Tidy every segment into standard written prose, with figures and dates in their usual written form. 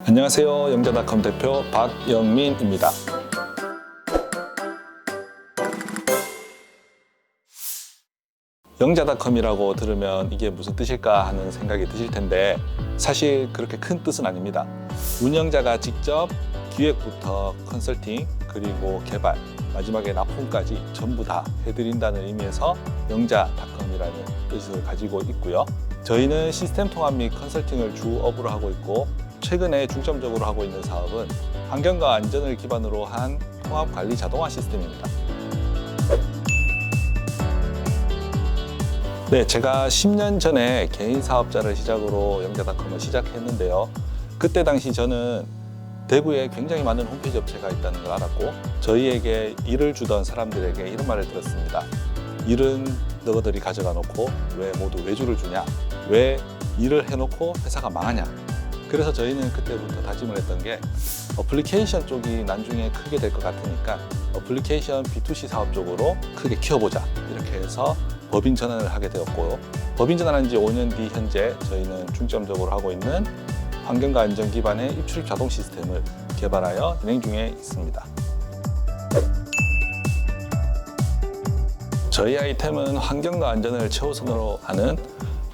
안녕하세요. 영자닷컴 대표 박영민입니다. 영자닷컴이라고 들으면 이게 무슨 뜻일까 하는 생각이 드실 텐데 사실 그렇게 큰 뜻은 아닙니다. 운영자가 직접 기획부터 컨설팅 그리고 개발 마지막에 납품까지 전부 다 해드린다는 의미에서 영자닷컴이라는 뜻을 가지고 있고요. 저희는 시스템 통합 및 컨설팅을 주 업으로 하고 있고 최근에 중점적으로 하고 있는 사업은 환경과 안전을 기반으로 한 통합 관리 자동화 시스템입니다. 네, 제가 10년 전에 개인 사업자를 시작으로 영자닷컴을 시작했는데요. 그때 당시 저는 대구에 굉장히 많은 홈페이지 업체가 있다는 걸 알았고 저희에게 일을 주던 사람들에게 이런 말을 들었습니다. 일은 너희들이 가져가 놓고 왜 모두 외주를 주냐? 왜 일을 해놓고 회사가 망하냐? 그래서 저희는 그때부터 다짐을 했던 게 어플리케이션 쪽이 나중에 크게 될 것 같으니까 어플리케이션 B2C 사업 쪽으로 크게 키워보자 이렇게 해서 법인 전환을 하게 되었고요. 법인 전환한 지 5년 뒤 현재 저희는 중점적으로 하고 있는 환경과 안전 기반의 입출입 자동 시스템을 개발하여 진행 중에 있습니다. 저희 아이템은 환경과 안전을 최우선으로 하는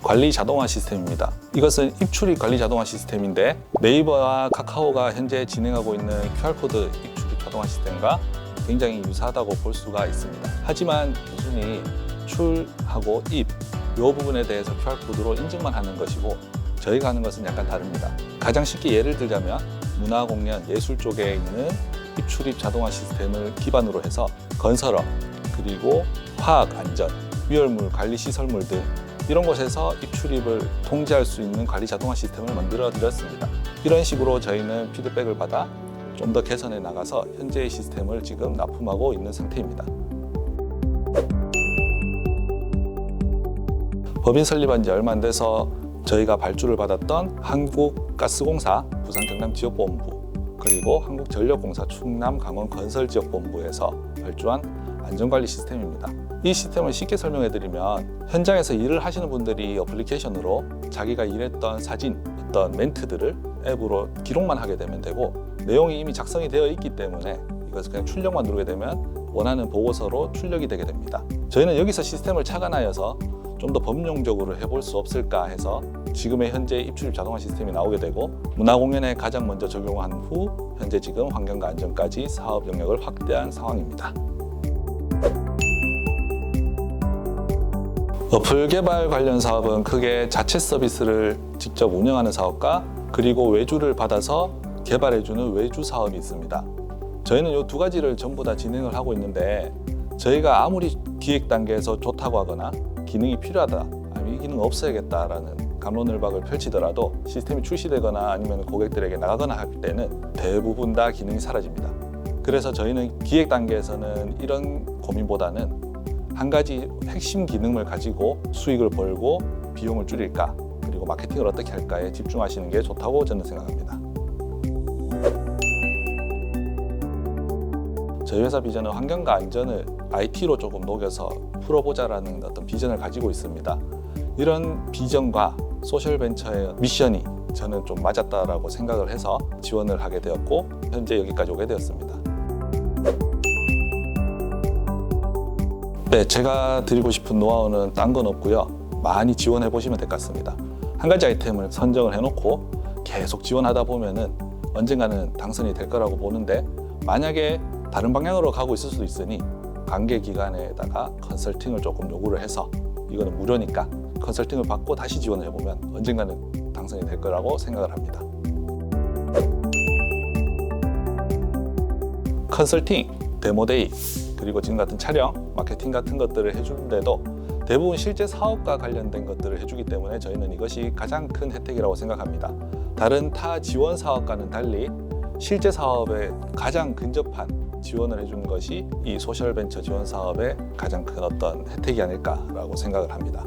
관리 자동화 시스템입니다. 이것은 입출입 관리 자동화 시스템인데 네이버와 카카오가 현재 진행하고 있는 QR코드 입출입 자동화 시스템과 굉장히 유사하다고 볼 수가 있습니다. 하지만 단순히 출하고 입, 이 부분에 대해서 QR코드로 인증만 하는 것이고 저희가 하는 것은 약간 다릅니다. 가장 쉽게 예를 들자면 문화 공연, 예술 쪽에 있는 입출입 자동화 시스템을 기반으로 해서 건설업, 그리고 화학 안전, 위험물 관리 시설물 등 이런 곳에서 입출입을 통제할 수 있는 관리 자동화 시스템을 만들어 드렸습니다. 이런 식으로 저희는 피드백을 받아 좀 더 개선해 나가서 현재의 시스템을 지금 납품하고 있는 상태입니다. 법인 설립한 지 얼마 안 돼서 저희가 발주를 받았던 한국가스공사 부산 경남 지역본부 그리고 한국전력공사 충남 강원 건설지역본부에서 발주한 안전관리 시스템입니다. 이 시스템을 쉽게 설명해드리면 현장에서 일을 하시는 분들이 어플리케이션으로 자기가 일했던 사진, 어떤 멘트들을 앱으로 기록만 하게 되면 되고 내용이 이미 작성이 되어 있기 때문에 이것을 그냥 출력만 누르게 되면 원하는 보고서로 출력이 되게 됩니다. 저희는 여기서 시스템을 착안하여서 좀 더 범용적으로 해볼 수 없을까 해서 지금의 현재 입출입 자동화 시스템이 나오게 되고 문화공연에 가장 먼저 적용한 후 현재 지금 환경과 안전까지 사업 영역을 확대한 상황입니다. 어플 개발 관련 사업은 크게 자체 서비스를 직접 운영하는 사업과 그리고 외주를 받아서 개발해주는 외주 사업이 있습니다. 저희는 이 두 가지를 전부 다 진행을 하고 있는데 저희가 아무리 기획 단계에서 좋다고 하거나 기능이 필요하다, 아니면 이 기능 없어야겠다라는 갑론을박을 펼치더라도 시스템이 출시되거나 아니면 고객들에게 나가거나 할 때는 대부분 다 기능이 사라집니다. 그래서 저희는 기획 단계에서는 이런 고민보다는 한 가지 핵심 기능을 가지고 수익을 벌고 비용을 줄일까 그리고 마케팅을 어떻게 할까에 집중하시는 게 좋다고 저는 생각합니다. 저희 회사 비전은 환경과 안전을 IT로 조금 녹여서 풀어보자라는 어떤 비전을 가지고 있습니다. 이런 비전과 소셜벤처의 미션이 저는 좀 맞았다라고 생각을 해서 지원을 하게 되었고 현재 여기까지 오게 되었습니다. 네, 제가 드리고 싶은 노하우는 딴 건 없고요. 많이 지원해 보시면 될 것 같습니다. 한 가지 아이템을 선정을 해놓고 계속 지원하다 보면은 언젠가는 당선이 될 거라고 보는데 만약에 다른 방향으로 가고 있을 수도 있으니 관계 기관에다가 컨설팅을 조금 요구를 해서 이거는 무료니까 컨설팅을 받고 다시 지원을 해보면 언젠가는 당선이 될 거라고 생각을 합니다. 컨설팅, 데모데이, 그리고 지금 같은 촬영, 마케팅 같은 것들을 해주는데도 대부분 실제 사업과 관련된 것들을 해주기 때문에 저희는 이것이 가장 큰 혜택이라고 생각합니다. 다른 타 지원 사업과는 달리 실제 사업에 가장 근접한 지원을 해주는 것이 이 소셜벤처 지원 사업의 가장 큰 어떤 혜택이 아닐까라고 생각을 합니다.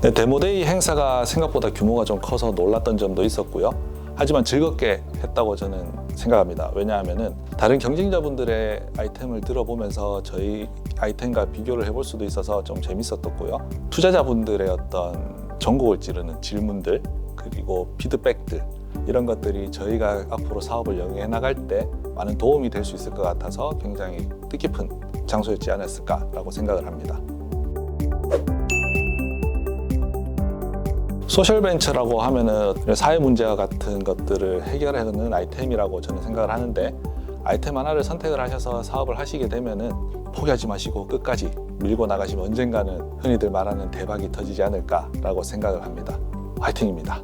네, 데모데이 행사가 생각보다 규모가 좀 커서 놀랐던 점도 있었고요. 하지만 즐겁게 했다고 저는 생각합니다. 왜냐하면 다른 경쟁자분들의 아이템을 들어보면서 저희 아이템과 비교를 해볼 수도 있어서 좀 재밌었었고요. 투자자분들의 어떤 전곡을 찌르는 질문들 그리고 피드백들 이런 것들이 저희가 앞으로 사업을 영위해 나갈 때 많은 도움이 될 수 있을 것 같아서 굉장히 뜻깊은 장소였지 않았을까라고 생각을 합니다. 소셜벤처라고 하면은 사회 문제와 같은 것들을 해결하는 아이템이라고 저는 생각을 하는데, 아이템 하나를 선택을 하셔서 사업을 하시게 되면은 포기하지 마시고 끝까지 밀고 나가시면 언젠가는 흔히들 말하는 대박이 터지지 않을까라고 생각을 합니다. 화이팅입니다.